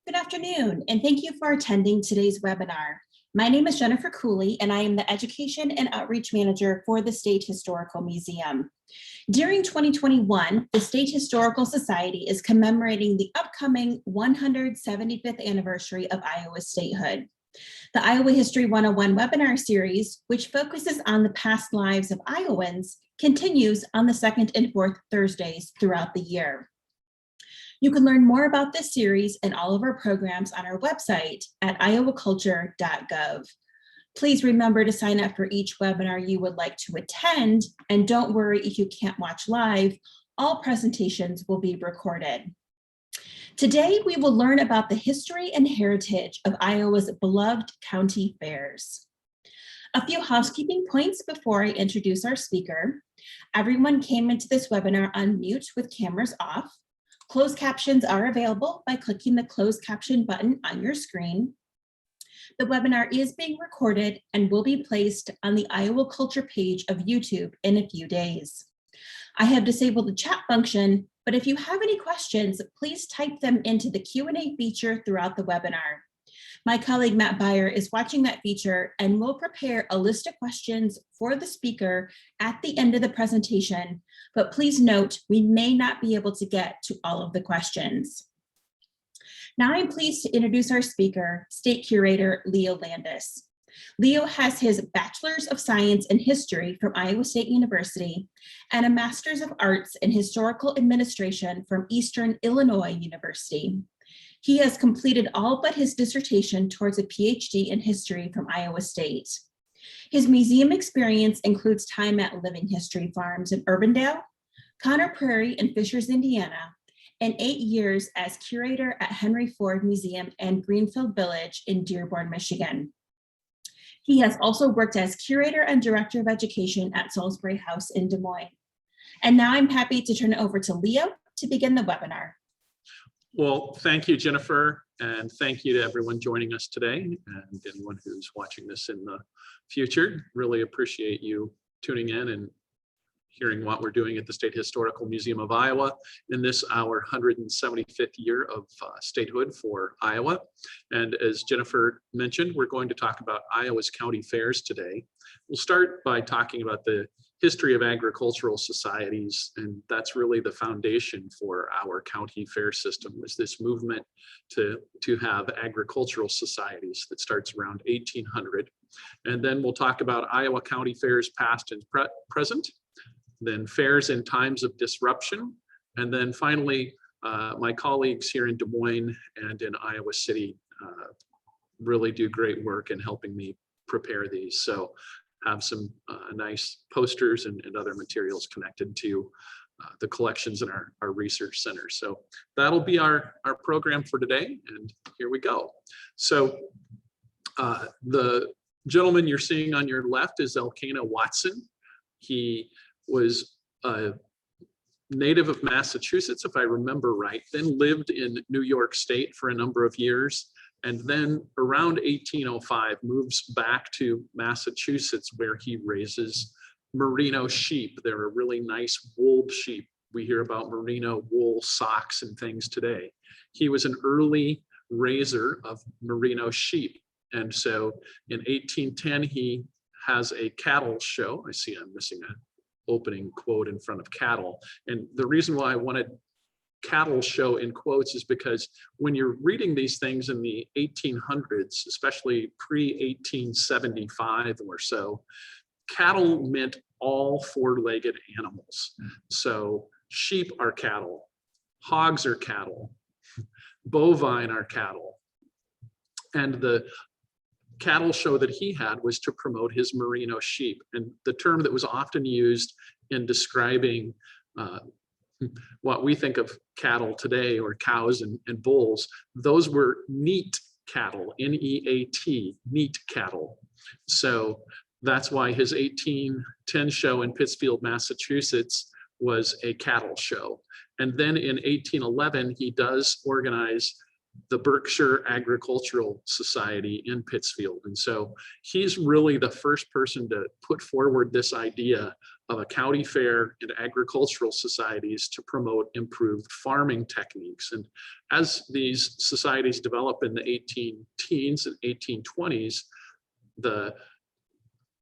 Good afternoon, and thank you for attending today's webinar. My name is Jennifer Cooley, and I am the Education and Outreach Manager for the State Historical Museum. During 2021, the State Historical Society is commemorating the upcoming 175th anniversary of Iowa's statehood. The Iowa History 101 webinar series, which focuses on the past lives of Iowans, continues on the second and fourth Thursdays throughout the year. You can learn more about this series and all of our programs on our website at iowaculture.gov. Please remember to sign up for each webinar you would like to attend, and don't worry if you can't watch live. All presentations will be recorded. Today, we will learn about the history and heritage of Iowa's beloved county fairs. A few housekeeping points before I introduce our speaker. Everyone came into this webinar on mute with cameras off. Closed captions are available by clicking the closed caption button on your screen. The webinar is being recorded and will be placed on the Iowa Culture page of YouTube in a few days. I have disabled the chat function, but if you have any questions, please type them into the Q&A feature throughout the webinar. My colleague Matt Beyer is watching that feature and will prepare a list of questions for the speaker at the end of the presentation, but please note we may not be able to get to all of the questions. Now I'm pleased to introduce our speaker, State Curator Leo Landis. Leo has his Bachelor's of Science in History from Iowa State University and a Master's of Arts in Historical Administration from Eastern Illinois University. He has completed all but his dissertation towards a PhD in history from Iowa State. His museum experience includes time at Living History Farms in Urbandale, Conner Prairie in Fishers, Indiana, and 8 years as curator at Henry Ford Museum and Greenfield Village in Dearborn, Michigan. He has also worked as curator and director of education at Salisbury House in Des Moines. And now I'm happy to turn it over to Leo to begin the webinar. Well, thank you, Jennifer, and thank you to everyone joining us today and anyone who's watching this in the future. Really appreciate you tuning in and hearing what we're doing at the State Historical Museum of Iowa in this, our 175th year of statehood for Iowa. And as Jennifer mentioned, we're going to talk about Iowa's county fairs today. We'll start by talking about the history of agricultural societies, and that's really the foundation for our county fair system, was this movement to have agricultural societies that starts around 1800. And then we'll talk about Iowa county fairs past and present, then fairs in times of disruption, and then finally my colleagues here in Des Moines and in Iowa City really do great work in helping me prepare these. So have some nice posters and other materials connected to the collections in our research center. So that'll be our program for today, and here we go. So the gentleman you're seeing on your left is Elkanah Watson. He was a native of Massachusetts, if I remember right, then lived in New York State for a number of years, and then around 1805 moves back to Massachusetts, where he raises merino sheep. They're a really nice wool sheep. We hear about merino wool socks and things today. He was an early raiser of merino sheep. And so in 1810, he has a cattle show. I see I'm missing an opening quote in front of cattle. And the reason why I wanted cattle show in quotes is because when you're reading these things in the 1800s, especially pre-1875 or so, cattle meant all four-legged animals. So sheep are cattle, hogs are cattle, bovine are cattle. And the cattle show that he had was to promote his merino sheep. And the term that was often used in describing what we think of cattle today, or cows and bulls, those were neat cattle, N-E-A-T, neat cattle. So that's why his 1810 show in Pittsfield, Massachusetts was a cattle show. And then in 1811, he does organize the Berkshire Agricultural Society in Pittsfield. And so he's really the first person to put forward this idea of a county fair and agricultural societies to promote improved farming techniques. And as these societies develop in the 18 teens and 1820s, the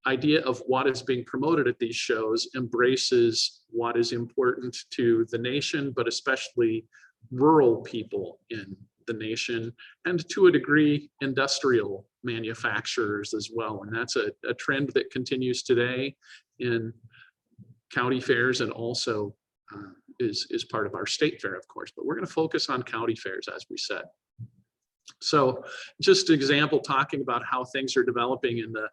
idea of what is being promoted at these shows embraces what is important to the nation, but especially rural people in the nation, and to a degree, industrial manufacturers as well. And that's a trend that continues today in county fairs, and also is part of our state fair, of course. But we're going to focus on county fairs, as we said. So just an example, talking about how things are developing in the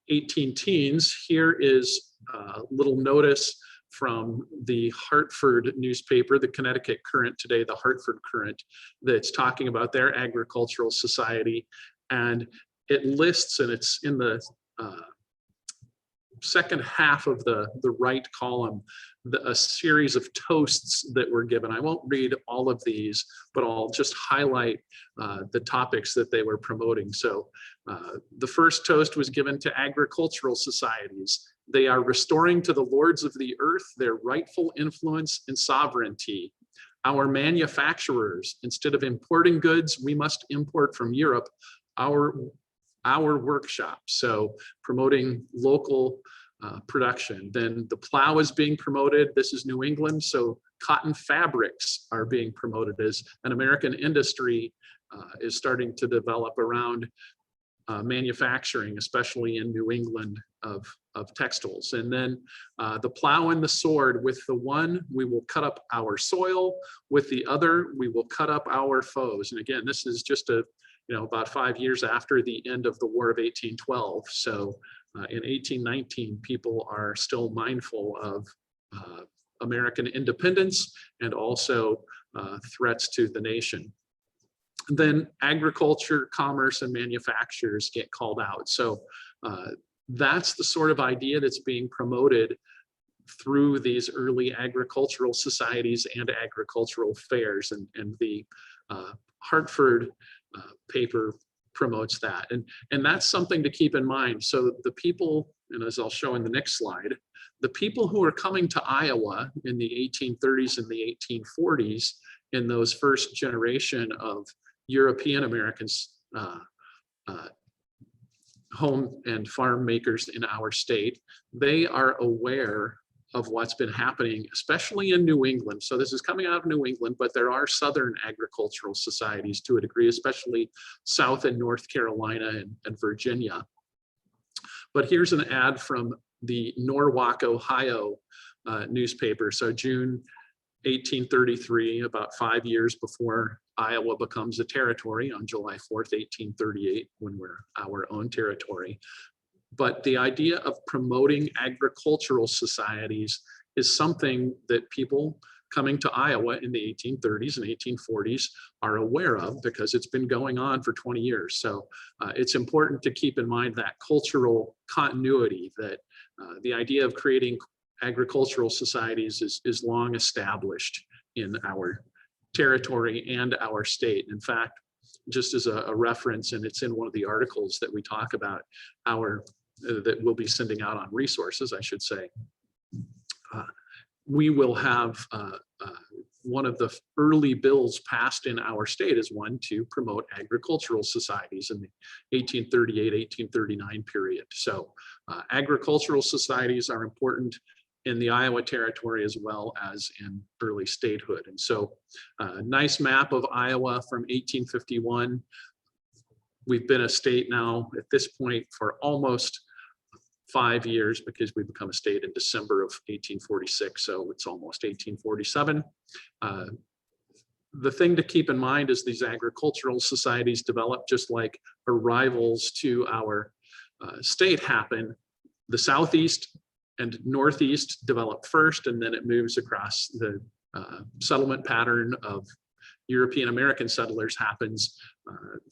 18 teens, here is a little notice from the Hartford newspaper, the Connecticut Current today, the Hartford Current, that's talking about their agricultural society. And it lists, and it's in the second half of the right column, a series of toasts that were given. I won't read all of these, but I'll just highlight the topics that they were promoting. So the first toast was given to agricultural societies. They are restoring to the lords of the earth their rightful influence and sovereignty. Our manufacturers, instead of importing goods, we must import from Europe our workshops. So promoting local production. Then the plow is being promoted. This is New England. So cotton fabrics are being promoted as an American industry is starting to develop around manufacturing, especially in New England, of textiles. And then the plow and the sword, with the one we will cut up our soil, with the other we will cut up our foes. And again, this is just about 5 years after the end of the War of 1812. So in 1819, people are still mindful of American independence and also threats to the nation. Then agriculture, commerce, and manufacturers get called out. So that's the sort of idea that's being promoted through these early agricultural societies and agricultural fairs. And the Hartford paper promotes that. And that's something to keep in mind. So the people, and as I'll show in the next slide, the people who are coming to Iowa in the 1830s and the 1840s, in those first generation of European Americans, home and farm makers in our state, they are aware of what's been happening, especially in New England. So this is coming out of New England, but there are Southern agricultural societies to a degree, especially South and North Carolina and Virginia. But here's an ad from the Norwalk, Ohio newspaper. So June 1833, about 5 years before Iowa becomes a territory, on July 4th, 1838, when we're our own territory. But the idea of promoting agricultural societies is something that people coming to Iowa in the 1830s and 1840s are aware of, because it's been going on for 20 years. So it's important to keep in mind that cultural continuity, that the idea of creating agricultural societies is long established in our territory and our state. In fact, just as a reference, and it's in one of the articles that we talk about, that we'll be sending out on resources, I should say, we will have one of the early bills passed in our state is one to promote agricultural societies in the 1838-1839 period. So agricultural societies are important in the Iowa territory as well as in early statehood. And so nice map of Iowa from 1851. We've been a state now at this point for almost 5 years, because we become a state in December of 1846. So it's almost 1847. The thing to keep in mind is these agricultural societies develop just like arrivals to our state happen. The Southeast and Northeast develop first, and then it moves across the settlement pattern of European American settlers happens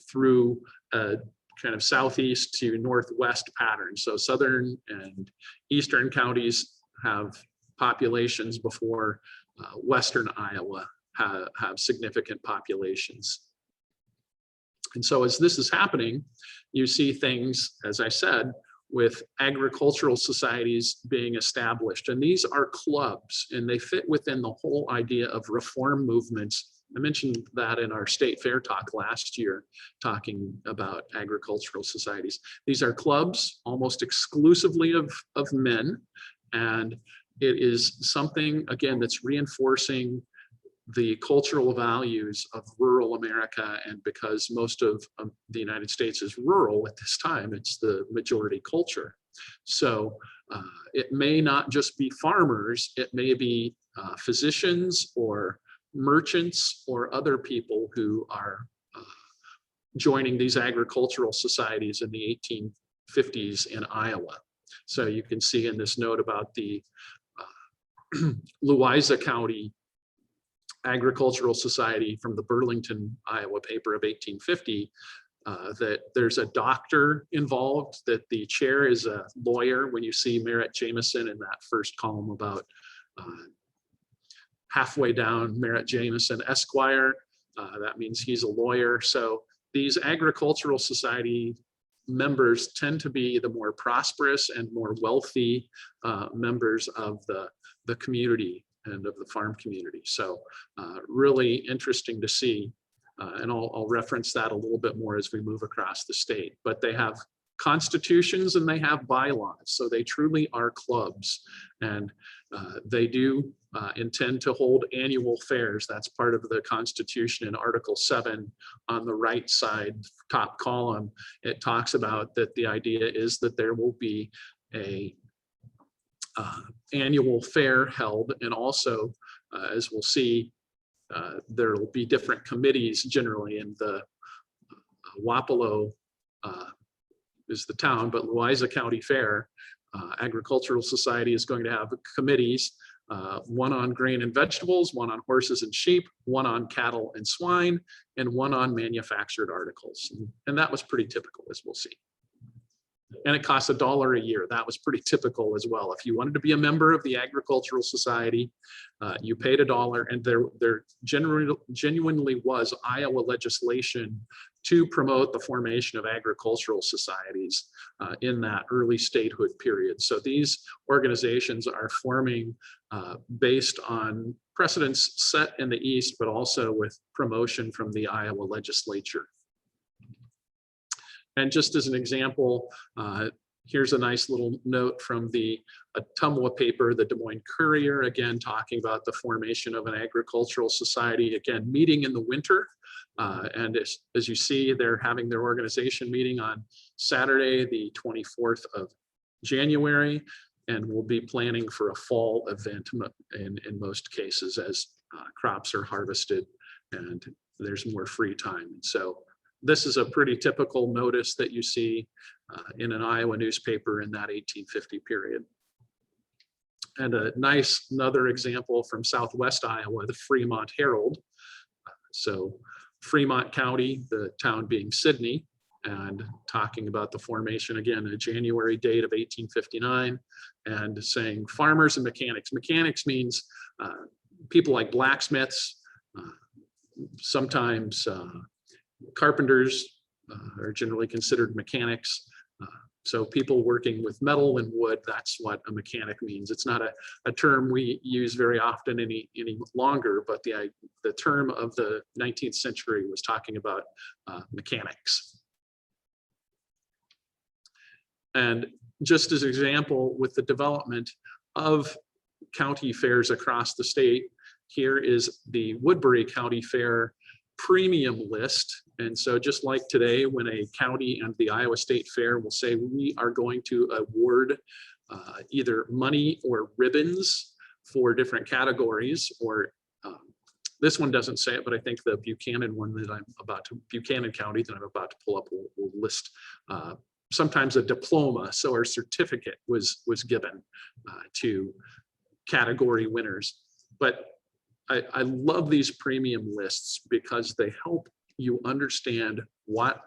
through a kind of southeast to northwest pattern. So southern and eastern counties have populations before western Iowa have significant populations. And so as this is happening, you see things, as I said, with agricultural societies being established. And these are clubs, and they fit within the whole idea of reform movements. I mentioned that in our state fair talk last year, talking about agricultural societies. These are clubs almost exclusively of men. And it is something, again, that's reinforcing the cultural values of rural America. And because most of the United States is rural at this time, it's the majority culture. So it may not just be farmers, it may be physicians or merchants or other people who are joining these agricultural societies in the 1850s in Iowa. So you can see in this note about the Louisa County Agricultural Society from the Burlington, Iowa paper of 1850, that there's a doctor involved, that the chair is a lawyer. When you see Merritt Jameson in that first column about halfway down, Merritt Jameson Esquire, that means he's a lawyer. So these agricultural society members tend to be the more prosperous and more wealthy members of the community and of the farm community. So really interesting to see. And I'll reference that a little bit more as we move across the state. But they have constitutions and they have bylaws. So they truly are clubs. And they do intend to hold annual fairs. That's part of the Constitution in Article 7 on the right side, top column. It talks about that the idea is that there will be a annual fair held, and also, as we'll see, there will be different committees generally. In the Wapello is the town, but Louisa County Fair Agricultural Society is going to have committees, one on grain and vegetables, one on horses and sheep, one on cattle and swine, and one on manufactured articles. And that was pretty typical, as we'll see. And it costs $1 a year. That was pretty typical as well. If you wanted to be a member of the Agricultural Society, you paid $1, and there genuinely was Iowa legislation to promote the formation of agricultural societies in that early statehood period. So these organizations are forming based on precedents set in the East, but also with promotion from the Iowa legislature. And just as an example, here's a nice little note from the Ottumwa paper, the Des Moines Courier, again, talking about the formation of an agricultural society, again, meeting in the winter. And as you see, they're having their organization meeting on Saturday, the 24th of January, and we'll be planning for a fall event in most cases as crops are harvested and there's more free time. So this is a pretty typical notice that you see in an Iowa newspaper in that 1850 period. And another example from Southwest Iowa, the Fremont Herald. So Fremont County, the town being Sidney, and talking about the formation, again, a January date of 1859, and saying farmers and mechanics. Mechanics means people like blacksmiths, sometimes carpenters are generally considered mechanics. So people working with metal and wood, that's what a mechanic means. It's not a term we use very often any longer, but the term of the 19th century was talking about mechanics. And just as an example, with the development of county fairs across the state, here is the Woodbury County Fair premium list. And so just like today, when a county and the Iowa State Fair will say, we are going to award either money or ribbons for different categories, or this one doesn't say it, but I think the Buchanan one that Buchanan County that I'm about to pull up will list sometimes a diploma, so our certificate was given to category winners. But I love these premium lists because they help you understand what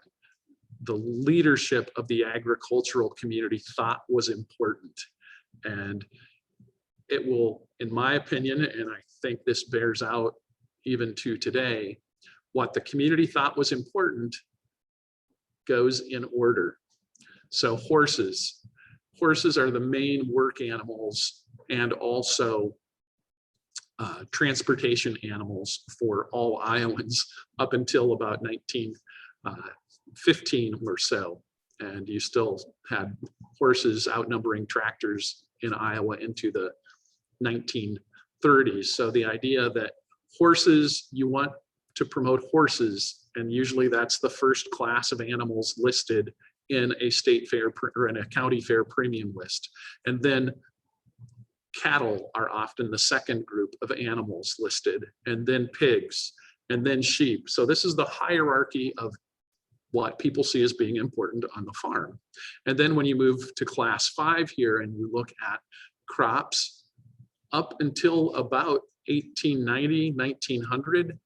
the leadership of the agricultural community thought was important. And it will, in my opinion, and I think this bears out even to today, what the community thought was important goes in order. So horses are the main work animals and also transportation animals for all Iowans up until about 1915 or so. And you still had horses outnumbering tractors in Iowa into the 1930s. So the idea that horses, you want to promote horses, and usually that's the first class of animals listed in a state fair or in a county fair premium list. And then cattle are often the second group of animals listed, and then pigs, and then sheep. So this is the hierarchy of what people see as being important on the farm. And then when you move to class 5 here and you look at crops up until about 1890, 1900,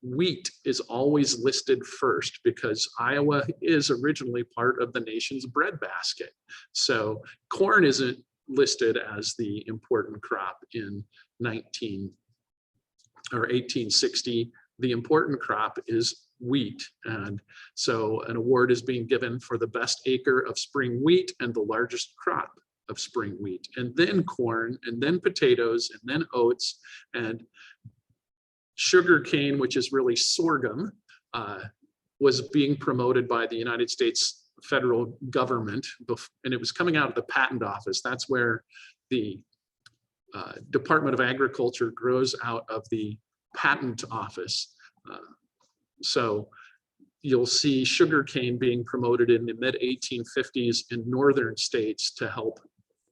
wheat is always listed first because Iowa is originally part of the nation's breadbasket. So corn isn't listed as the important crop in 1860. The important crop is wheat. And so an award is being given for the best acre of spring wheat and the largest crop of spring wheat, and then corn, and then potatoes, and then oats, and sugar cane, which is really sorghum, was being promoted by the United States federal government, and it was coming out of the patent office. That's where the Department of Agriculture grows out of the patent office. So you'll see sugarcane being promoted in the mid-1850s in northern states to help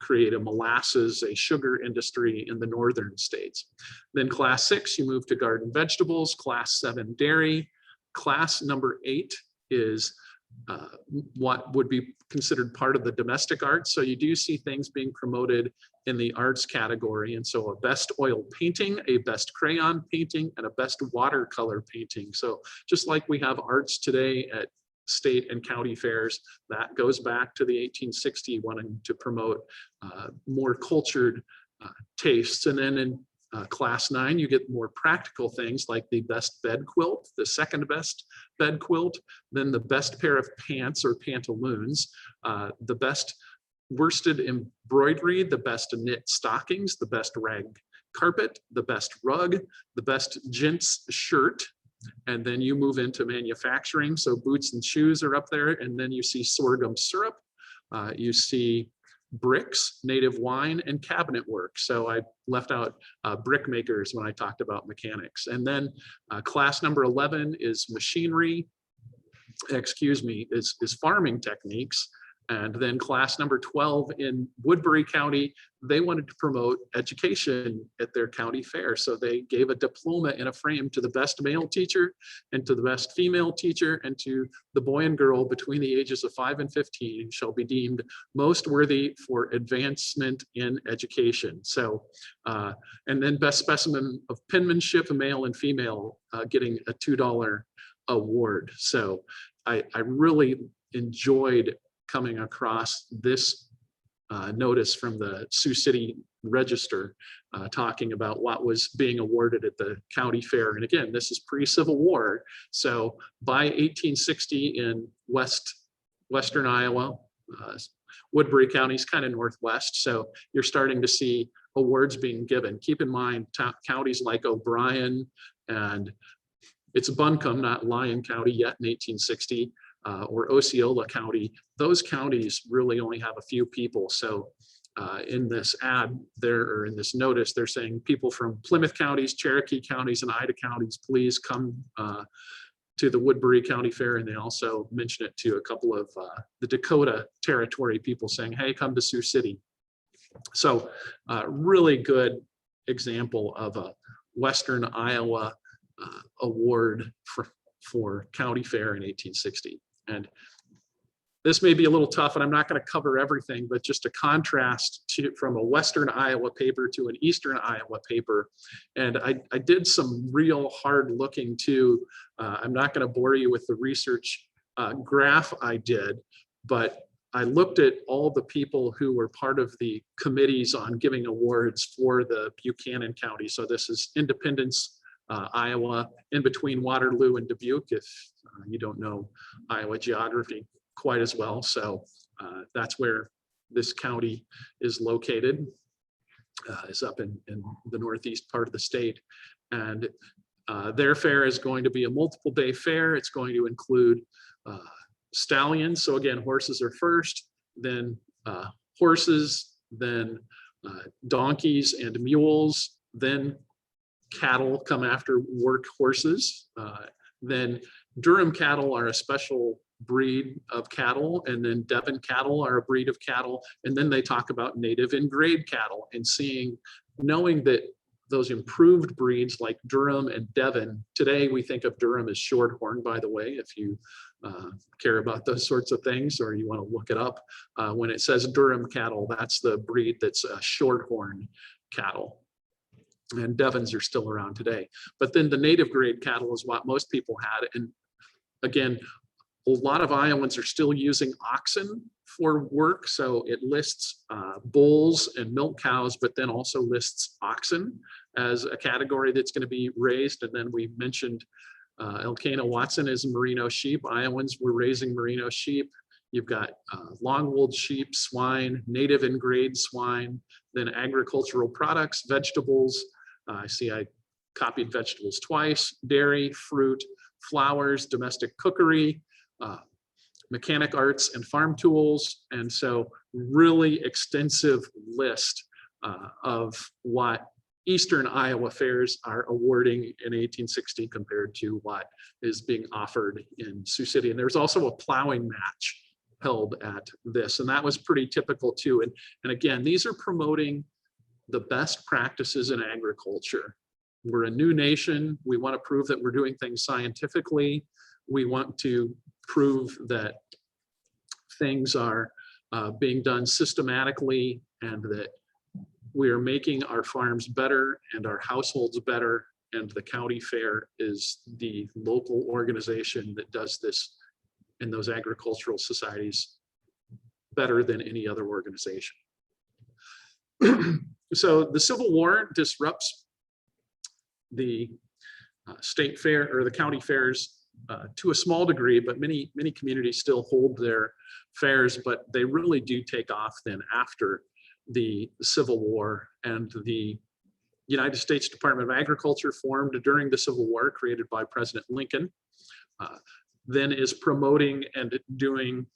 create a molasses, a sugar industry in the northern states. Then class 6, you move to garden vegetables, class 7, dairy. Class number 8 is what would be considered part of the domestic arts. So you do see things being promoted in the arts category. And so a best oil painting, a best crayon painting, and a best watercolor painting. So just like we have arts today at state and county fairs, that goes back to the 1860 wanting to promote more cultured tastes. And then in class 9, you get more practical things like the best bed quilt, the second best bed quilt, then the best pair of pants or pantaloons, the best worsted embroidery, the best knit stockings, the best rag carpet, the best rug, the best gents shirt. And then you move into manufacturing. So boots and shoes are up there. And then you see sorghum syrup. You see bricks, native wine, and cabinet work. So I left out brick makers when I talked about mechanics. And then class number 11 is machinery, is farming techniques. And then class number 12 in Woodbury County, they wanted to promote education at their county fair. So they gave a diploma in a frame to the best male teacher and to the best female teacher and to the boy and girl between the ages of 5 and 15 shall be deemed most worthy for advancement in education. So, and then best specimen of penmanship, male and female, getting a $2 award. So I really enjoyed coming across this notice from the Sioux City Register talking about what was being awarded at the county fair. And again, this is pre-Civil War. So by 1860 in western Iowa, Woodbury County is kind of northwest. So you're starting to see awards being given. Keep in mind, counties like O'Brien, and it's Buncombe, not Lyon County yet in 1860, or Osceola County, those counties really only have a few people. So in this ad there, or in this notice, they're saying people from Plymouth counties, Cherokee counties, and Ida counties, please come to the Woodbury County Fair. And they also mention it to a couple of the Dakota Territory people saying, hey, come to Sioux City. So really good example of a Western Iowa award for county fair in 1860. And this may be a little tough, and I'm not going to cover everything, but just a contrast from a Western Iowa paper to an Eastern Iowa paper. And I did some real hard looking too. I'm not going to bore you with the research graph I did, but I looked at all the people who were part of the committees on giving awards for the Buchanan County. So this is Independence Iowa, in between Waterloo and Dubuque, if you don't know Iowa geography quite as well. So that's where this county is located, is up in the northeast part of the state. And their fair is going to be a multiple day fair. It's going to include stallions. So again, horses are first, then horses, then donkeys and mules, then cattle come after work horses. Then Durham cattle are a special breed of cattle, and then Devon cattle are a breed of cattle. And then they talk about native and grade cattle, and knowing that those improved breeds like Durham and Devon, today we think of Durham as shorthorn, by the way, if you care about those sorts of things or you want to look it up. When it says Durham cattle, that's the breed that's shorthorn cattle. And Devons are still around today. But then the native grade cattle is what most people had. And again, a lot of Iowans are still using oxen for work. So it lists bulls and milk cows, but then also lists oxen as a category that's going to be raised. And then we mentioned Elkanah Watson is merino sheep. Iowans were raising merino sheep. You've got long-wooled sheep, swine, native and grade swine, then agricultural products, vegetables. I see I copied vegetables twice, dairy, fruit, flowers, domestic cookery, mechanic arts and farm tools. And so really extensive list of what Eastern Iowa fairs are awarding in 1860 compared to what is being offered in Sioux City. And there's also a plowing match held at this, and that was pretty typical too. And again, these are promoting the best practices in agriculture. We're a new nation. We want to prove that we're doing things scientifically. We want to prove that things are being done systematically, and that we are making our farms better and our households better. And the county fair is the local organization that does this in those agricultural societies better than any other organization. So the Civil War disrupts the state fair or the county fairs to a small degree, but many communities still hold their fairs, but they really do take off then after the Civil War. And the United States Department of Agriculture, formed during the Civil War, created by President Lincoln, then is promoting and doing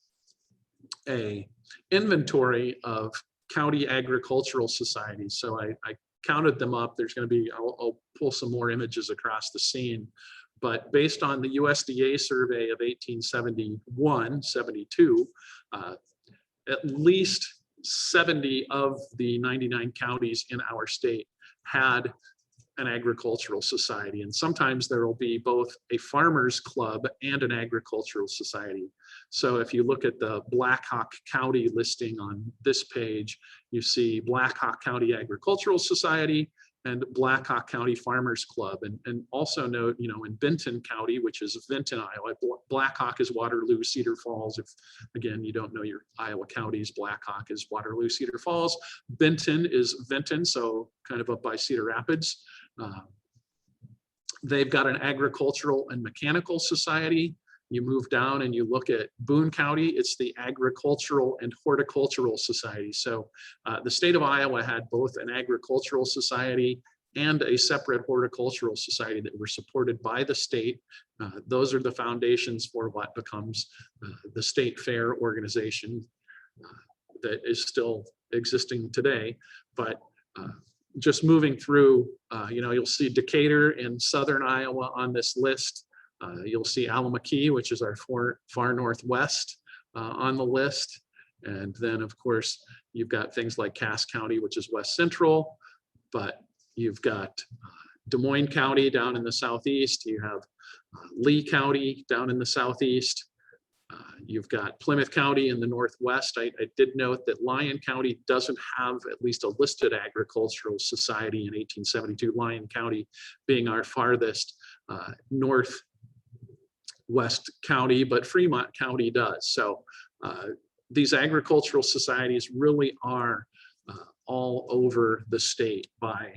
a inventory of county agricultural societies. So I counted them up. There's going to be, I'll pull some more images across the scene, but based on the USDA survey of 1871, 72, at least 70 of the 99 counties in our state had an agricultural society. And sometimes there will be both a farmers club and an agricultural society. So if you look at the Black Hawk County listing on this page, you see Black Hawk County Agricultural Society and Black Hawk County Farmers Club. And also note, you know, in Benton County, which is Vinton, Iowa, Black Hawk is Waterloo, Cedar Falls. If, again, you don't know your Iowa counties, Black Hawk is Waterloo, Cedar Falls. Benton is Vinton, so kind of up by Cedar Rapids. They've got an agricultural and mechanical society. You move down and you look at Boone County, it's the Agricultural and Horticultural Society. So the state of Iowa had both an agricultural society and a separate horticultural society that were supported by the state. Those are the foundations for what becomes the state fair organization that is still existing today. But just moving through, you know, you'll see Decatur in southern Iowa on this list. You'll see Allamakee, which is our far northwest on the list. And then, of course, you've got things like Cass County, which is west central, but you've got Des Moines County down in the southeast. You have Lee County down in the southeast. You've got Plymouth County in the northwest. I did note that Lyon County doesn't have at least a listed agricultural society in 1872, Lyon County being our farthest northwest county, but Fremont County does. So these agricultural societies really are all over the state by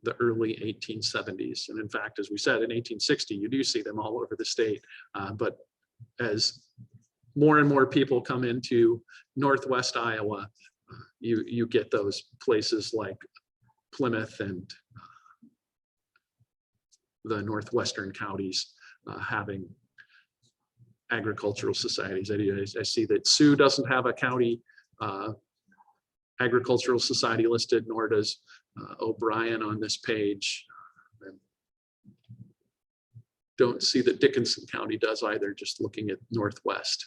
the early 1870s. And in fact, as we said, in 1860, you do see them all over the state. But as more and more people come into Northwest Iowa, you get those places like Plymouth and the northwestern counties having agricultural societies. I see that Sioux doesn't have a county agricultural society listed, nor does O'Brien on this page. And don't see that Dickinson County does either, just looking at Northwest.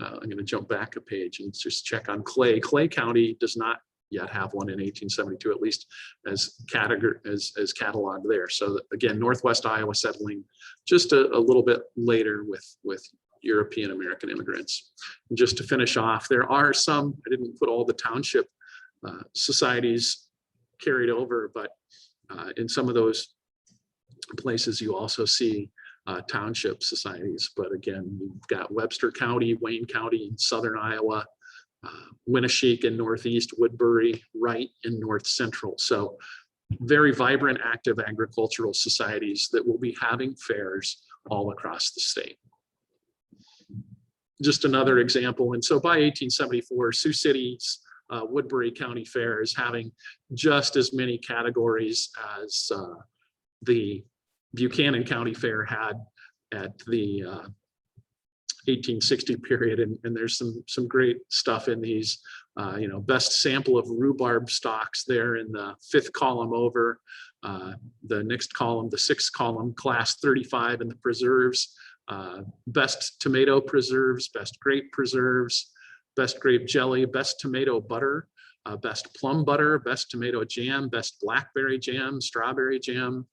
I'm going to jump back a page and just check on Clay. Clay County does not yet have one in 1872, at least as cataloged there. So again, Northwest Iowa settling just a little bit later with European American immigrants. And just to finish off, there are some, I didn't put all the township societies carried over, but in some of those places you also see township societies. But again, you've got Webster County, Wayne County in southern Iowa, Winneshiek in northeast, Woodbury right in north central. So very vibrant, active agricultural societies that will be having fairs all across the state. Just another example. And so by 1874, Sioux City's Woodbury County Fair is having just as many categories as the Buchanan County Fair had at the 1860 period. And there's some great stuff in these, best sample of rhubarb stalks there in the 5th column over. The next column, the 6th column, class 35 in the preserves. Best tomato preserves, best grape preserves, best grape jelly, best tomato butter, best plum butter, best tomato jam, best blackberry jam, strawberry jam.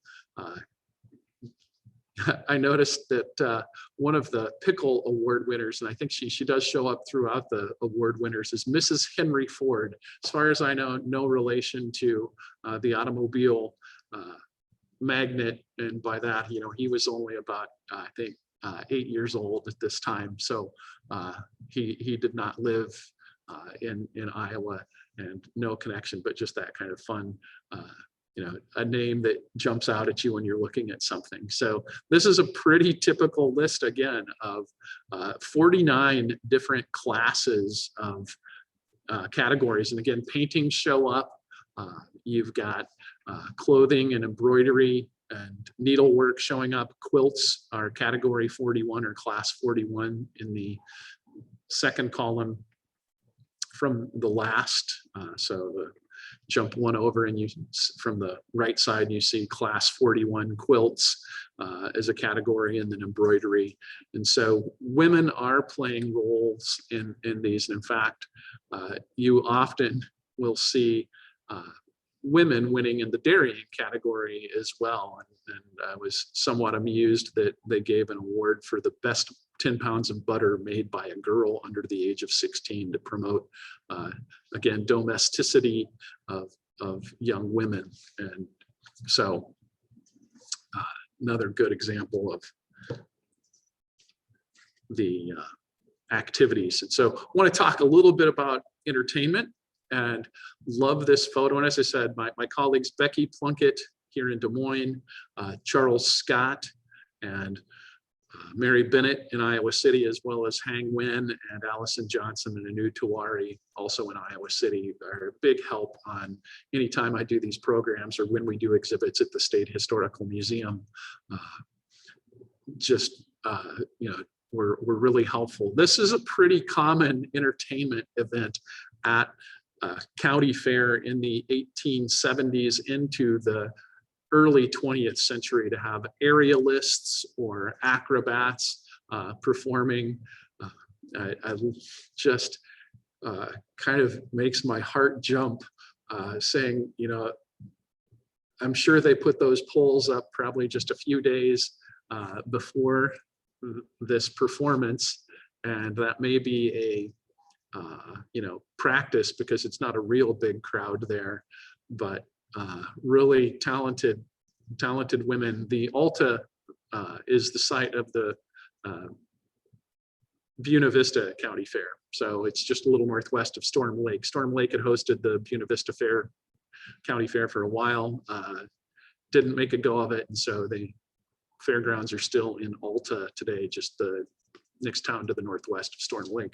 I noticed that one of the pickle award winners, and I think she does show up throughout the award winners, is Mrs. Henry Ford. As far as I know, no relation to the automobile magnate. And by that, he was only about, I think, 8 years old at this time. So he did not live in Iowa, and no connection, but just that kind of fun, a name that jumps out at you when you're looking at something. So this is a pretty typical list, again, of 49 different classes of categories. And again, paintings show up. You've got clothing and embroidery and needlework showing up. Quilts are category 41 or class 41 in the 2nd column from the last. So the jump one over, and you from the right side you see class 41 quilts as a category, and then embroidery. And so women are playing roles in these. And in fact, you often will see women winning in the dairying category as well. And I was somewhat amused that they gave an award for the best 10 pounds of butter made by a girl under the age of 16 to promote, again, domesticity of young women. And so another good example of the activities. And so I want to talk a little bit about entertainment, and love this photo. And as I said, my colleagues Becky Plunkett here in Des Moines, Charles Scott, and Mary Bennett in Iowa City, as well as Hang Nguyen and Allison Johnson and Anu Tawari, also in Iowa City, are a big help on anytime I do these programs or when we do exhibits at the State Historical Museum. We're really helpful. This is a pretty common entertainment event at county fair in the 1870s into the early 20th century, to have aerialists or acrobats performing. I just kind of makes my heart jump, saying, I'm sure they put those poles up probably just a few days before this performance, and that may be a practice, because it's not a real big crowd there, but really talented women. The Alta is the site of the Buena Vista County Fair. So it's just a little northwest of Storm Lake. Storm Lake had hosted the Buena Vista County Fair for a while. didn't make a go of it. And so the fairgrounds are still in Alta today, just the next town to the northwest of Storm Lake.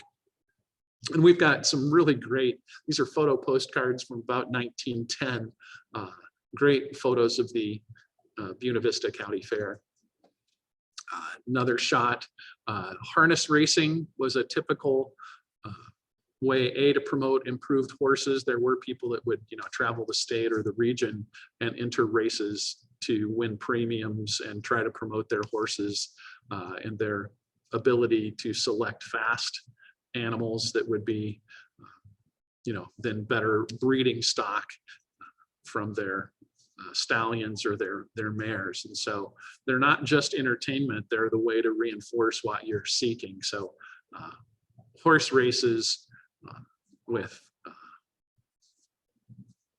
And we've got some really great, these are photo postcards from about 1910, great photos of the Buena Vista County Fair. Another shot, harness racing was a typical way to promote improved horses. There were people that would, travel the state or the region and enter races to win premiums and try to promote their horses and their ability to select fast animals that would be, then better breeding stock from their stallions or their mares. And so they're not just entertainment, they're the way to reinforce what you're seeking. So horse races with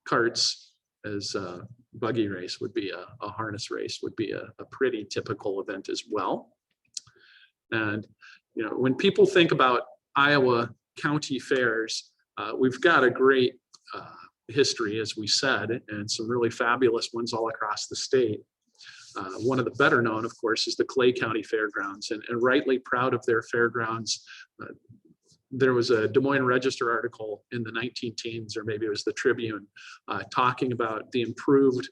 carts as a buggy race would be a harness race would be a pretty typical event as well. And when people think about Iowa county fairs, we've got a great history, as we said, and some really fabulous ones all across the state. One of the better known, of course, is the Clay County Fairgrounds, and rightly proud of their fairgrounds. There was a Des Moines Register article in the 19-teens, or maybe it was the Tribune, talking about the improved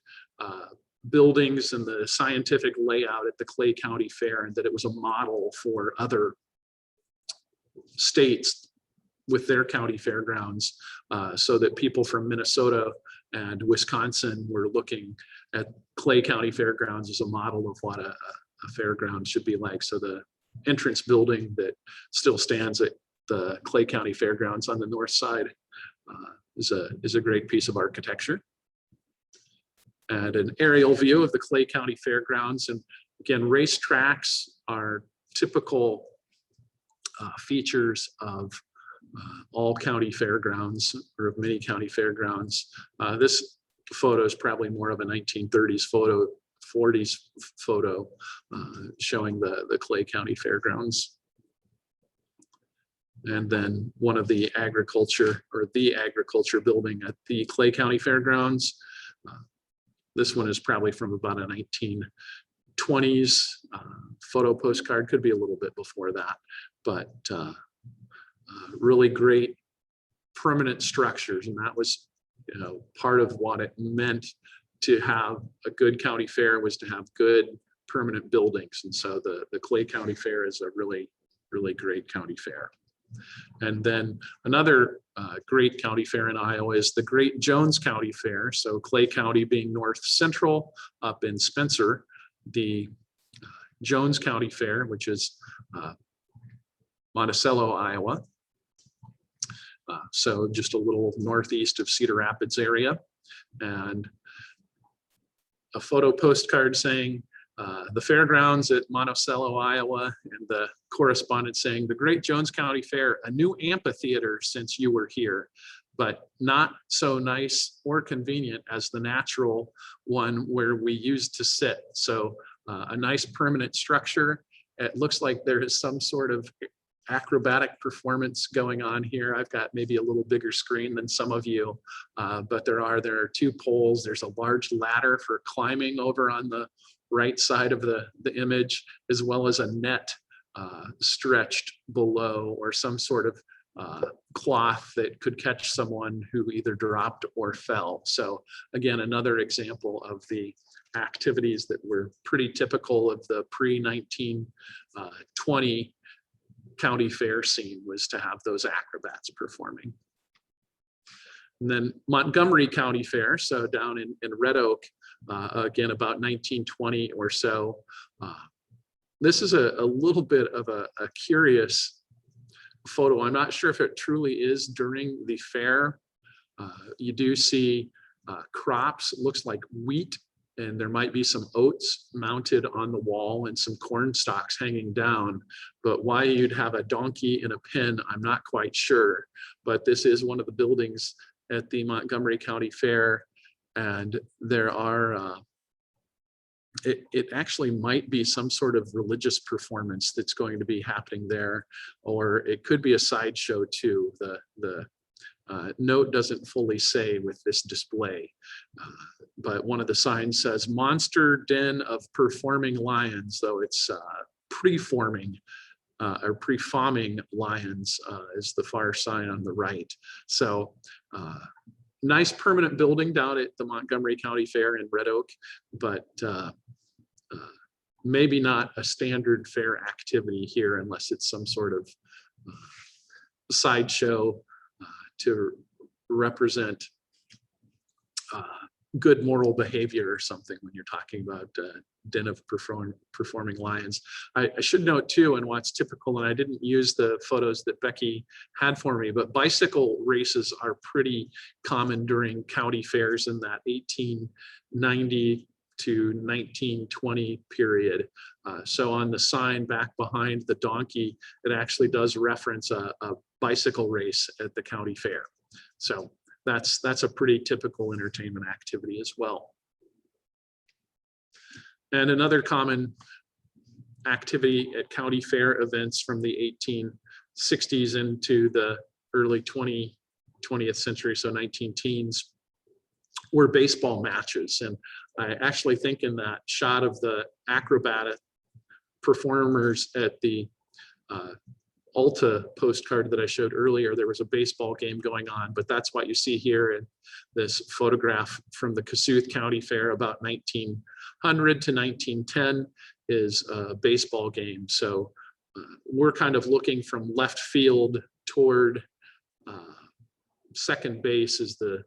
buildings and the scientific layout at the Clay County Fair, and that it was a model for other states with their county fairgrounds, so that people from Minnesota and Wisconsin were looking at Clay County Fairgrounds as a model of what a fairground should be like. So the entrance building that still stands at the Clay County Fairgrounds on the north side is a great piece of architecture. And an aerial view of the Clay County Fairgrounds. And again, race tracks are typical features of all county fairgrounds, or of many county fairgrounds. This photo is probably more of a 1930s photo, 40s photo, showing the Clay County Fairgrounds. And then one of the agriculture building at the Clay County Fairgrounds. This one is probably from about a 1920s photo postcard, could be a little bit before that, but really great permanent structures. And that was, part of what it meant to have a good county fair, was to have good permanent buildings. And so the Clay County Fair is a really, really great county fair. And then another great county fair in Iowa is the Great Jones County Fair. So Clay County being north central up in Spencer, the Jones County Fair, which is Monticello, Iowa. So just a little northeast of Cedar Rapids area. And a photo postcard saying the fairgrounds at Monticello, Iowa, and the correspondent saying, the Great Jones County Fair, a new amphitheater since you were here, but not so nice or convenient as the natural one where we used to sit. So a nice permanent structure. It looks like there is some sort of acrobatic performance going on here. I've got maybe a little bigger screen than some of you, but there are two poles. There's a large ladder for climbing over on the right side of the image, as well as a net stretched below, or some sort of cloth that could catch someone who either dropped or fell. So again, another example of the activities that were pretty typical of the pre-1920 county fair scene, was to have those acrobats performing. And then Montgomery County Fair, so down in Red Oak, again, about 1920 or so. This is a little bit of a curious photo. I'm not sure if it truly is during the fair. You do see crops, it looks like wheat, and there might be some oats mounted on the wall and some corn stalks hanging down. But why you'd have a donkey in a pen, I'm not quite sure. But this is one of the buildings at the Montgomery County Fair. And there are, it actually might be some sort of religious performance that's going to be happening there, or it could be a sideshow too. The note doesn't fully say with this display, but one of the signs says monster den of performing lions, though it's preforming or prefaming lions is the far sign on the right. So nice permanent building down at the Montgomery County Fair in Red Oak, but maybe not a standard fair activity here unless it's some sort of sideshow to represent good moral behavior or something when you're talking about den of performing lions. I should note too, and what's typical, and I didn't use the photos that Becky had for me, but bicycle races are pretty common during county fairs in that 1890 to 1920 period. So on the sign back behind the donkey, it actually does reference a bicycle race at the county fair. So that's a pretty typical entertainment activity as well. And another common activity at county fair events from the 1860s into the early 20th century, so 19 teens, were baseball matches. And I actually think in that shot of the acrobatic performers at the Alta postcard that I showed earlier, there was a baseball game going on, but that's what you see here in this photograph from the Kossuth County Fair about 1900 to 1910 is a baseball game. So we're kind of looking from left field toward second base is the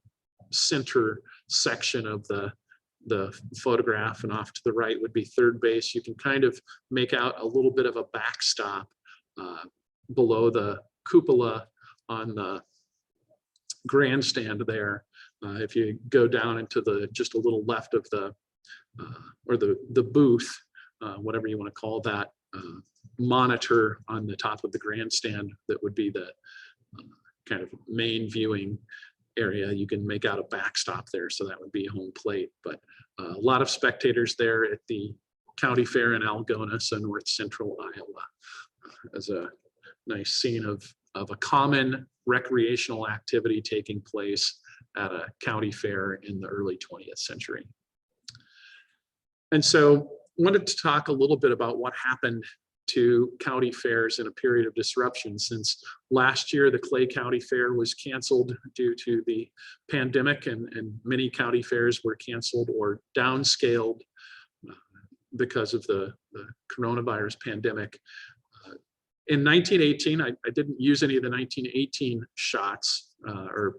center section of the photograph, and off to the right would be third base. You can kind of make out a little bit of a backstop below the cupola on the grandstand there. If you go down into the just a little left of the or the booth, whatever you want to call that, monitor on the top of the grandstand, that would be the kind of main viewing area. You can make out a backstop there, so that would be home plate. But a lot of spectators there at the county fair in Algona, so north central Iowa, as a nice scene of a common recreational activity taking place at a county fair in the early 20th century. And so wanted to talk a little bit about what happened to county fairs in a period of disruption. Since last year, the Clay County Fair was canceled due to the pandemic, and many county fairs were canceled or downscaled because of the coronavirus pandemic. In 1918, I didn't use any of the 1918 shots or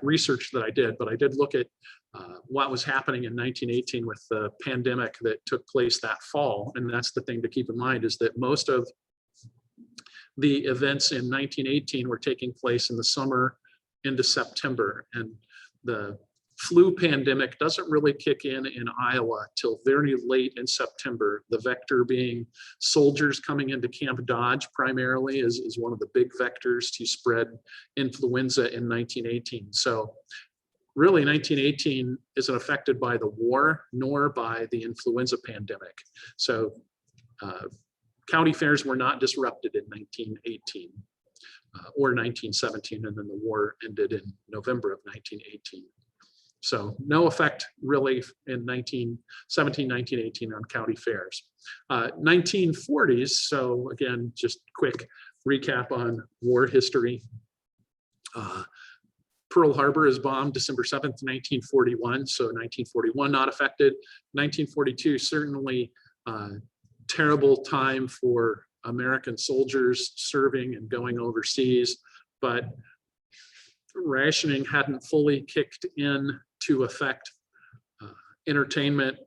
research that I did, but I did look at what was happening in 1918 with the pandemic that took place that fall. And that's the thing to keep in mind, is that most of the events in 1918 were taking place in the summer into September. And the flu pandemic doesn't really kick in Iowa till very late in September. The vector being soldiers coming into Camp Dodge primarily is one of the big vectors to spread influenza in 1918. So really 1918 isn't affected by the war nor by the influenza pandemic. So county fairs were not disrupted in 1918 or 1917, and then the war ended in November of 1918. So no effect really in 1917, 1918 on county fairs. 1940s, so again, just quick recap on war history. Pearl Harbor is bombed December 7th, 1941. So 1941 not affected. 1942, certainly terrible time for American soldiers serving and going overseas, but rationing hadn't fully kicked in to affect entertainment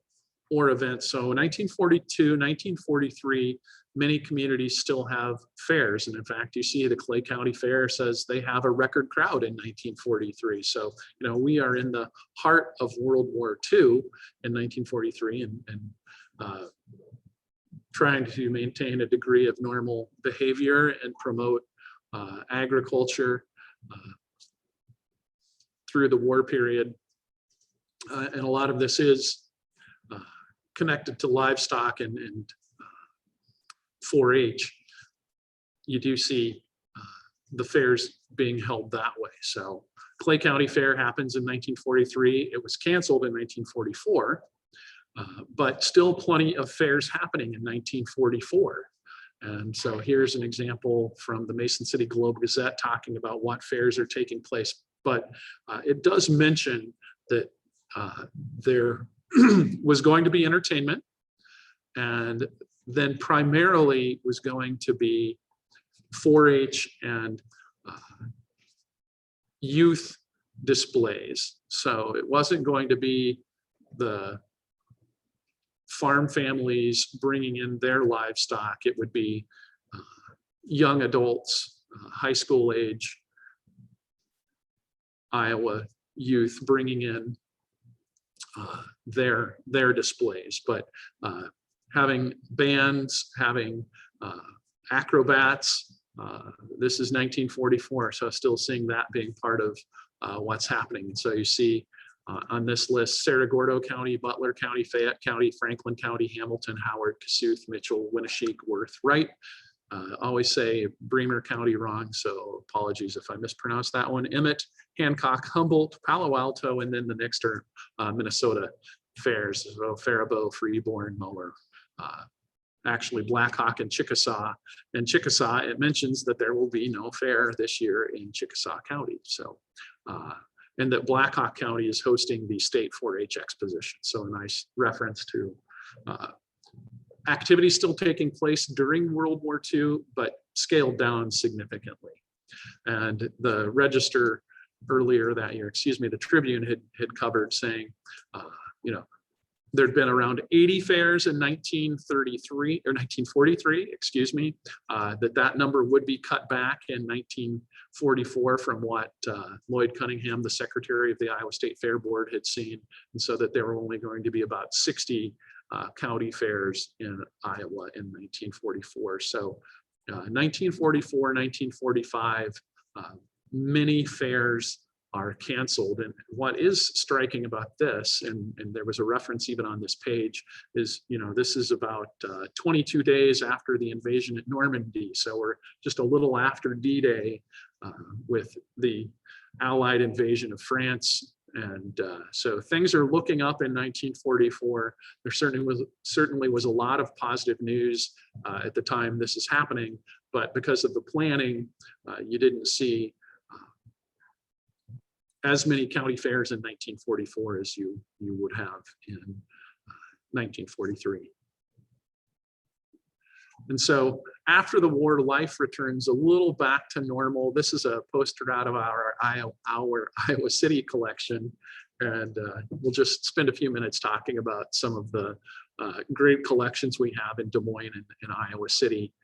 or events. So 1942, 1943, many communities still have fairs. And in fact, you see the Clay County Fair says they have a record crowd in 1943. So, you know, we are in the heart of World War II in 1943 and trying to maintain a degree of normal behavior and promote agriculture through the war period. And a lot of this is connected to livestock and 4-H. You do see the fairs being held that way. So Clay County Fair happens in 1943. It was canceled in 1944, but still plenty of fairs happening in 1944. And so here's an example from the Mason City Globe-Gazette talking about what fairs are taking place. But it does mention that there was going to be entertainment, and then primarily was going to be 4-H and youth displays. So it wasn't going to be the farm families bringing in their livestock. It would be young adults, high school age Iowa youth bringing in their displays, but having bands, having acrobats. This is 1944, so still seeing that being part of what's happening. And so you see on this list, Cerro Gordo County, Butler County, Fayette County, Franklin County, Hamilton, Howard, Kossuth, Mitchell, Winneshiek, Worth, Wright. Always say Bremer County wrong, so apologies if I mispronounce that one. Emmett, Hancock, Humboldt, Palo Alto, and then the next are Minnesota fairs, so Faribault, Freeborn, Muller, actually Blackhawk and Chickasaw. And Chickasaw, it mentions that there will be no fair this year in Chickasaw County. So, and that Blackhawk County is hosting the state 4-H exposition. So a nice reference to activities still taking place during World War II, but scaled down significantly. And the Register earlier that year, the Tribune had covered saying, there'd been around 80 fairs in 1933 or 1943, that number would be cut back in 1944 from what Lloyd Cunningham, the secretary of the Iowa State Fair Board, had seen. And so that there were only going to be about 60 county fairs in Iowa in 1944. So 1944, 1945, many fairs are canceled. And what is striking about this, and there was a reference even on this page, is, this is about 22 days after the invasion at Normandy. So we're just a little after D-Day with the Allied invasion of France. And so things are looking up in 1944. There certainly was a lot of positive news at the time this is happening, but because of the planning, you didn't see as many county fairs in 1944 as you would have in 1943. And so after the war, life returns a little back to normal. This is a poster out of our Iowa City collection. And we'll just spend a few minutes talking about some of the great collections we have in Des Moines and Iowa City.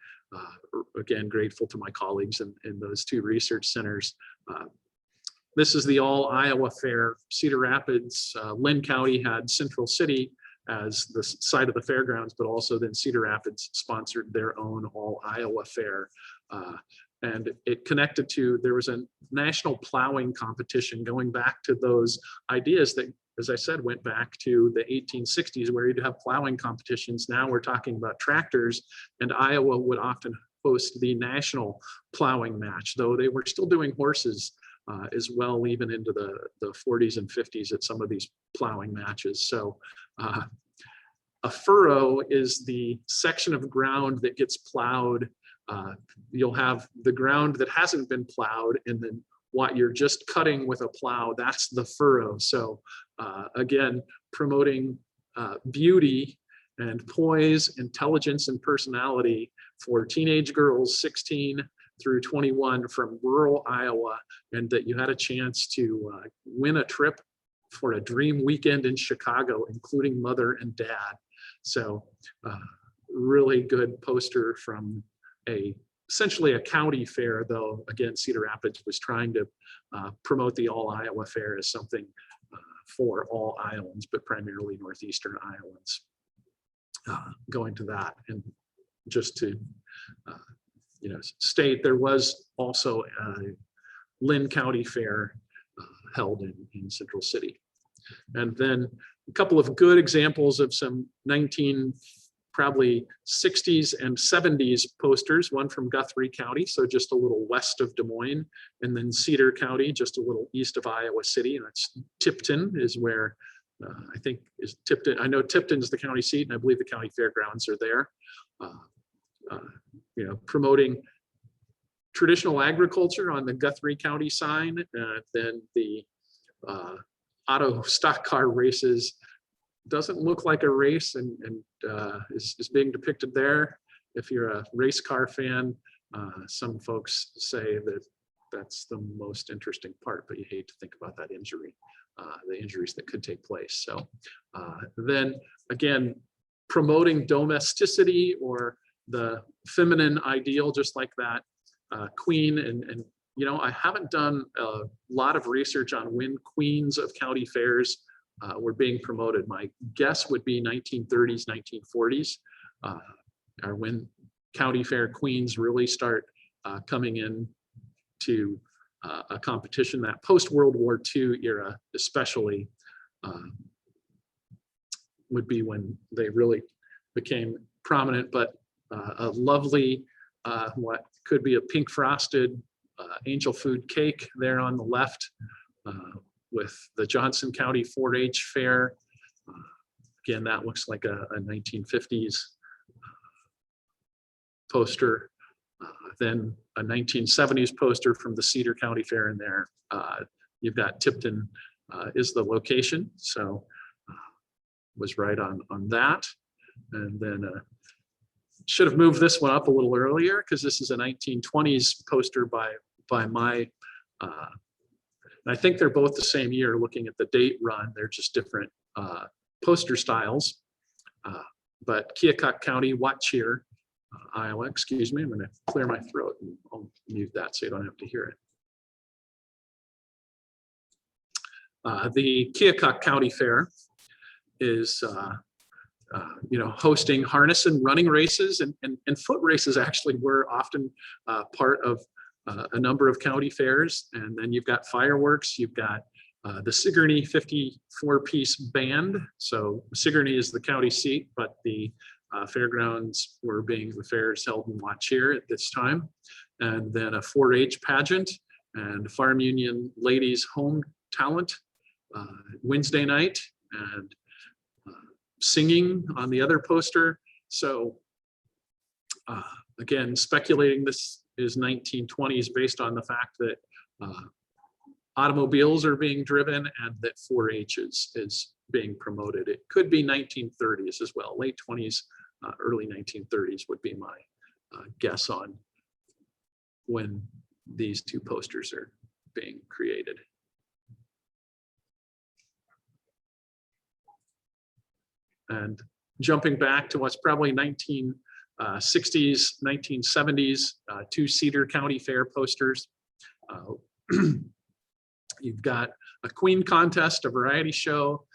Again, grateful to my colleagues in those two research centers. This is the All Iowa Fair. Cedar Rapids, Lynn County had Central City as the site of the fairgrounds, but also then Cedar Rapids sponsored their own All Iowa Fair. And it connected to, there was a national plowing competition going back to those ideas that, as I said, went back to the 1860s where you'd have plowing competitions. Now we're talking about tractors, and Iowa would often host the national plowing match, though they were still doing horses as well, even into the 40s and 50s at some of these plowing matches. So a furrow is the section of ground that gets plowed. You'll have the ground that hasn't been plowed, and then what you're just cutting with a plow, that's the furrow. So again, promoting beauty and poise, intelligence, and personality for teenage girls 16 through 21 from rural Iowa, and that you had a chance to win a trip for a dream weekend in Chicago, including mother and dad. So really good poster from essentially a county fair, though again, Cedar Rapids was trying to promote the All Iowa Fair as something for all Iowans, but primarily Northeastern Iowans. Going to that, and just to state, there was also a Lynn County Fair held in Central City. And then a couple of good examples of some probably 60s and 70s posters, one from Guthrie County, so just a little west of Des Moines, and then Cedar County, just a little east of Iowa City. And that's Tipton is where I think is Tipton. I know Tipton is the county seat, and I believe the county fairgrounds are there. Promoting traditional agriculture on the Guthrie County sign, then the auto stock car races doesn't look like a race and is being depicted there. If you're a race car fan, some folks say that that's the most interesting part, but you hate to think about that injury, the injuries that could take place. So then again, promoting domesticity or the feminine ideal, just like that queen. And I haven't done a lot of research on when queens of county fairs were being promoted. My guess would be 1930s, 1940s, are when county fair queens really start coming in to a competition. That post-World War II era especially would be when they really became prominent. But a lovely, what could be a pink frosted angel food cake there on the left, with the Johnson County 4-H Fair. Again, that looks like a 1950s poster. Then a 1970s poster from the Cedar County Fair in there. You've got Tipton is the location, so was right on that. And then should have moved this one up a little earlier because this is a 1920s poster by my and I think they're both the same year. Looking at the date run, they're just different poster styles. But Keokuk County, Watcheer, Iowa, excuse me, I'm going to clear my throat and I'll mute that so you don't have to hear it. The Keokuk County Fair is hosting harness and running races, and foot races actually were often part of a number of county fairs. And then you've got fireworks, you've got the Sigourney 54-piece band. So Sigourney is the county seat, but the fairgrounds were being the fairs held in Watcheer at this time. And then a 4-H pageant and Farm Union Ladies Home Talent Wednesday night, and singing on the other poster. So again, speculating this is 1920s based on the fact that automobiles are being driven and that 4-H is being promoted. It could be 1930s as well. Late 20s, early 1930s would be my guess on when these two posters are being created. And jumping back to what's probably 1960s, 1970s, two Cedar County Fair posters. You've got a Queen contest, a variety show,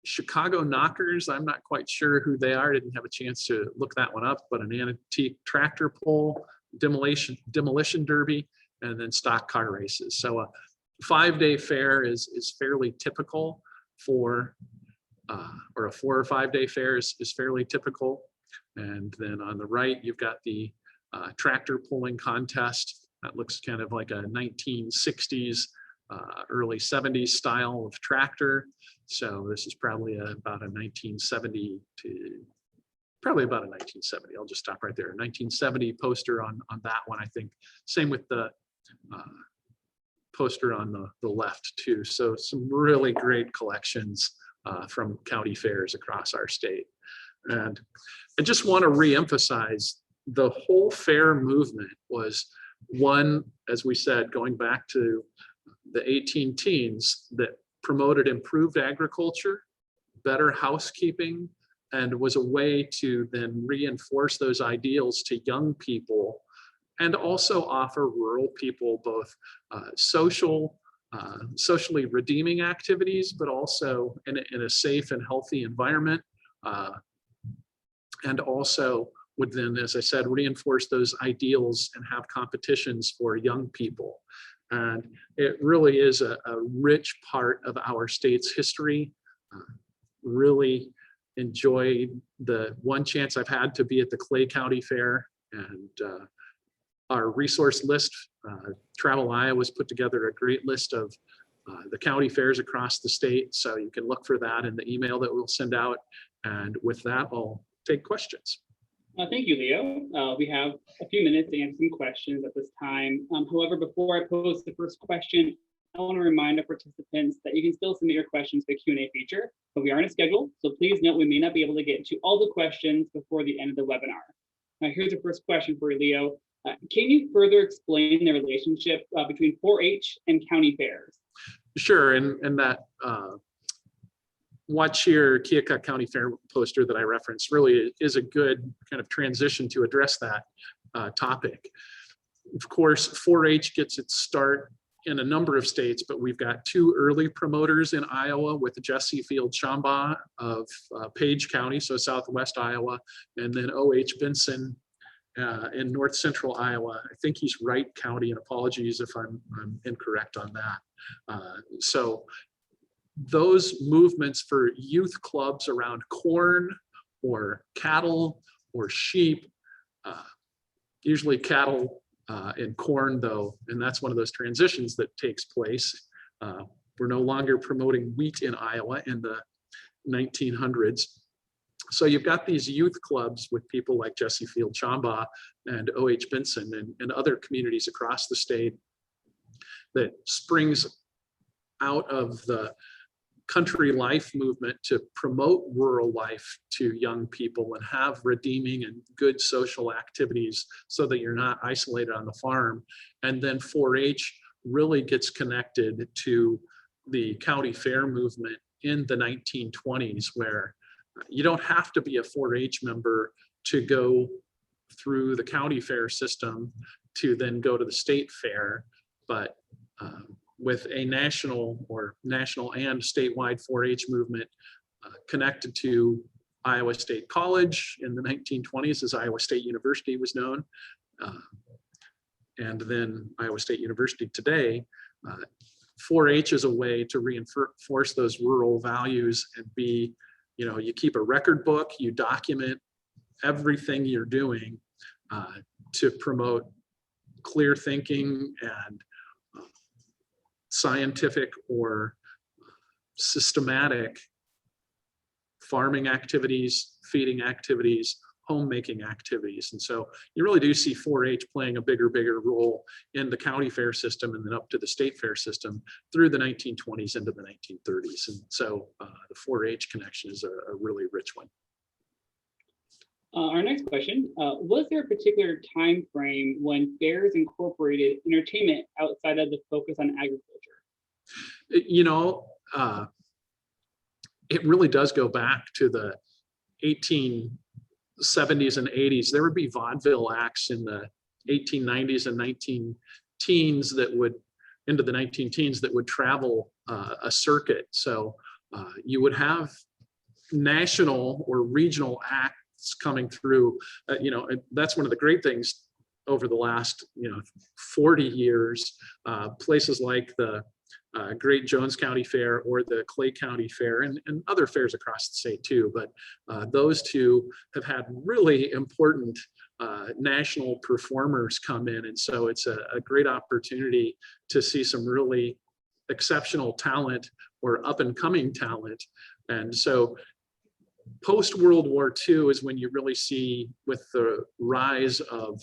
Chicago Knockers. I'm not quite sure who they are. Didn't have a chance to look that one up, but an antique tractor pull, demolition derby, and then stock car races. So a 5-day fair is fairly typical for, or a 4 or 5 day fair is fairly typical. And then on the right, you've got the tractor pulling contest. That looks kind of like a 1960s, early 70s style of tractor. So this is probably about a 1970 to, probably about a 1970. I'll just stop right there. 1970 poster on that one, I think. Same with the poster on the left too. So some really great collections from county fairs across our state. And I just want to reemphasize the whole fair movement was one, as we said, going back to the 18 teens, that promoted improved agriculture, better housekeeping, and was a way to then reinforce those ideals to young people and also offer rural people both socially redeeming activities, but also in a safe and healthy environment. And also would then, as I said, reinforce those ideals and have competitions for young people. And it really is a rich part of our state's history. Really enjoy the one chance I've had to be at the Clay County Fair, and our resource list, Travel Iowa's put together a great list of the county fairs across the state. So you can look for that in the email that we'll send out. And with that, I'll take questions. Thank you, Leo. We have a few minutes to answer some questions at this time. However, before I pose the first question, I want to remind our participants that you can still submit your questions to the Q&A feature, but we are on a schedule. So please note we may not be able to get to all the questions before the end of the webinar. Now, here's the first question for you, Leo. Can you further explain the relationship between 4-H and county fairs? Sure, and that Watch Here Keokuk County Fair poster that I referenced really is a good kind of transition to address that topic. Of course, 4-H gets its start in a number of states, but we've got two early promoters in Iowa with Jesse Field Chamba of Page County, so southwest Iowa, and then O.H. Benson in north central Iowa. I think he's Wright County, and apologies if I'm incorrect on that. So those movements for youth clubs around corn or cattle or sheep, usually cattle and corn though, and that's one of those transitions that takes place. We're no longer promoting wheat in Iowa in the 1900s. So you've got these youth clubs with people like Jesse Field Chamba and O.H. Benson and other communities across the state that springs out of the country life movement to promote rural life to young people and have redeeming and good social activities so that you're not isolated on the farm. And then 4-H really gets connected to the county fair movement in the 1920s, where you don't have to be a 4-H member to go through the county fair system to then go to the state fair, but with a national and statewide 4-H movement connected to Iowa State College in the 1920s, as Iowa State University was known, and then Iowa State University today. 4-H is a way to reinforce those rural values and be, you keep a record book, you document everything you're doing to promote clear thinking and scientific or systematic farming activities, feeding activities, homemaking activities. And so you really do see 4-H playing a bigger role in the county fair system and then up to the state fair system through the 1920s into the 1930s. And so the 4-H connection is a really rich one. Our next question, was there a particular time frame when fairs incorporated entertainment outside of the focus on agriculture? It really does go back to the 1870s and 80s. There would be vaudeville acts in the 1890s and 19-teens into the 19-teens that would travel a circuit. So you would have national or regional acts coming through. That's one of the great things over the last 40 years. Places like the Great Jones County Fair or the Clay County Fair and other fairs across the state too, but those two have had really important national performers come in, and so it's a great opportunity to see some really exceptional talent or up and coming talent. And so post World War II is when you really see, with the rise of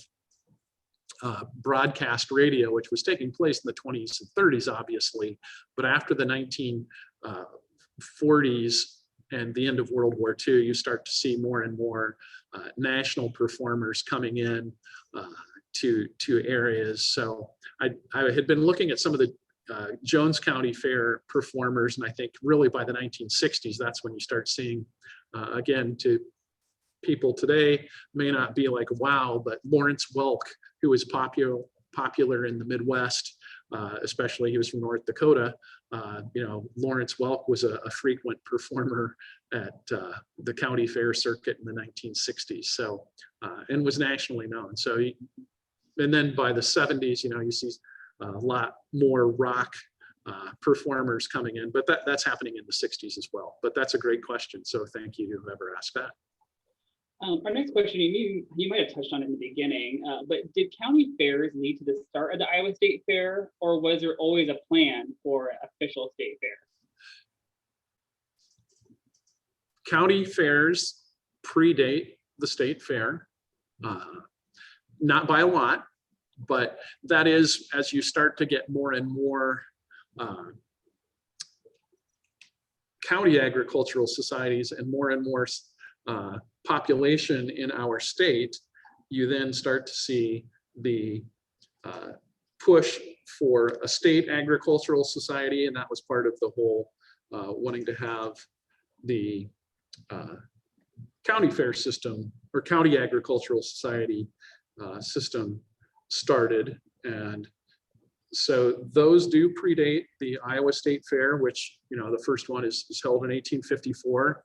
broadcast radio, which was taking place in the 20s and 30s, obviously, but after the 1940s and the end of World War II, you start to see more and more national performers coming in to areas. So I had been looking at some of the Jones County Fair performers, and I think really by the 1960s, that's when you start seeing, again, to people today may not be like, wow, but Lawrence Welk, who was popular in the Midwest, especially he was from North Dakota. Lawrence Welk was a frequent performer at the county fair circuit in the 1960s. So, and was nationally known. So, and then by the 70s, you see a lot more rock performers coming in, but that's happening in the 60s as well. But that's a great question. So thank you to whoever asked that. Our next question, you might have touched on it in the beginning, but did county fairs lead to the start of the Iowa State Fair, or was there always a plan for official state fair? County fairs predate the state fair, not by a lot, but that is as you start to get more and more county agricultural societies and more population in our state, you then start to see the push for a state agricultural society, and that was part of the whole wanting to have the county fair system or county agricultural society system started. And so those do predate the Iowa State Fair, which, the first one is held in 1854.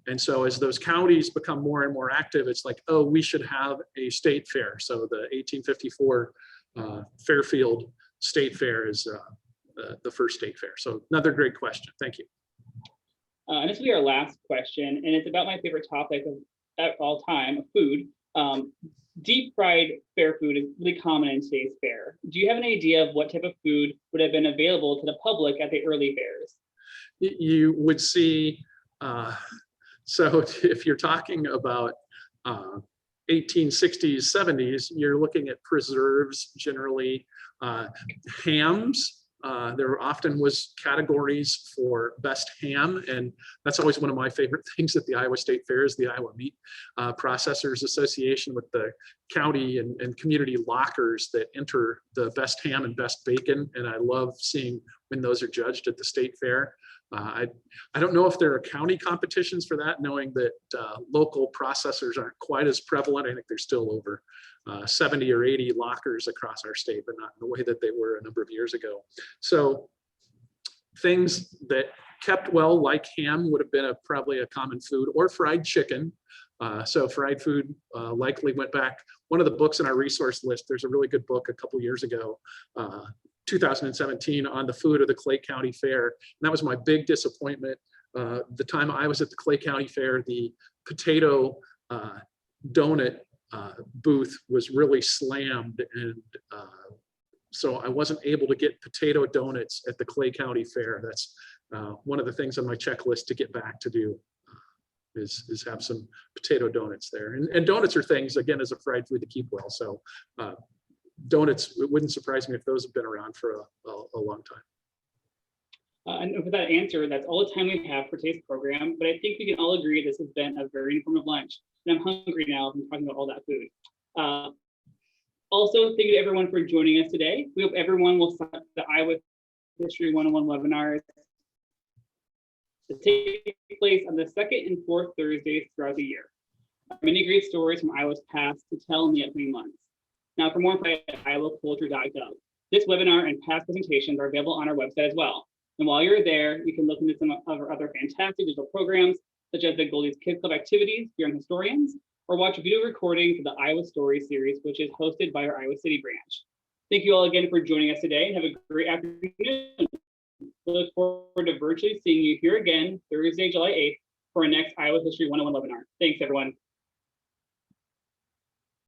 And so as those counties become more and more active, it's like, oh, we should have a state fair. So the 1854 Fairfield State Fair is the first state fair. So another great question. Thank you. And this will be our last question, and it's about my favorite topic of all time, food. Deep fried fair food is really common in today's fair. Do you have an idea of what type of food would have been available to the public at the early fairs? You would see, so if you're talking about 1860s, 70s, you're looking at preserves generally, hams. There often was categories for best ham, and that's always one of my favorite things at the Iowa State Fair is the Iowa Meat Processors Association with the county and community lockers that enter the best ham and best bacon, and I love seeing when those are judged at the state fair. I don't know if there are county competitions for that, knowing that local processors aren't quite as prevalent. I think there's still over 70 or 80 lockers across our state, but not in the way that they were a number of years ago. So things that kept well, like ham, would have been probably a common food, or fried chicken. So fried food likely went back. One of the books in our resource list, there's a really good book a couple years ago, 2017, on the food of the Clay County Fair. And that was my big disappointment. The time I was at the Clay County Fair, the potato donut booth was really slammed, and so I wasn't able to get potato donuts at the Clay County Fair. That's one of the things on my checklist to get back to do, is have some potato donuts there. And donuts are things, again, as a fried food to keep well. So donuts, it wouldn't surprise me if those have been around for a long time. And for that answer, that's all the time we have for today's program, but I think we can all agree this has been a very informative lunch. And I'm hungry now from talking about all that food. Also, thank you to everyone for joining us today. We hope everyone will sign up the Iowa History 101 webinars that take place on the second and fourth Thursdays throughout the year. Many great stories from Iowa's past to tell in the upcoming months. Now, for more info at iowaculture.gov. This webinar and past presentations are available on our website as well. And while you're there, you can look into some of our other fantastic digital programs, such as the Goldie's Kids Club activities for young historians, or watch video recordings of the Iowa Story series, which is hosted by our Iowa City branch. Thank you all again for joining us today, and have a great afternoon. We look forward to virtually seeing you here again Thursday, July 8th for our next Iowa History 101 webinar. Thanks, everyone.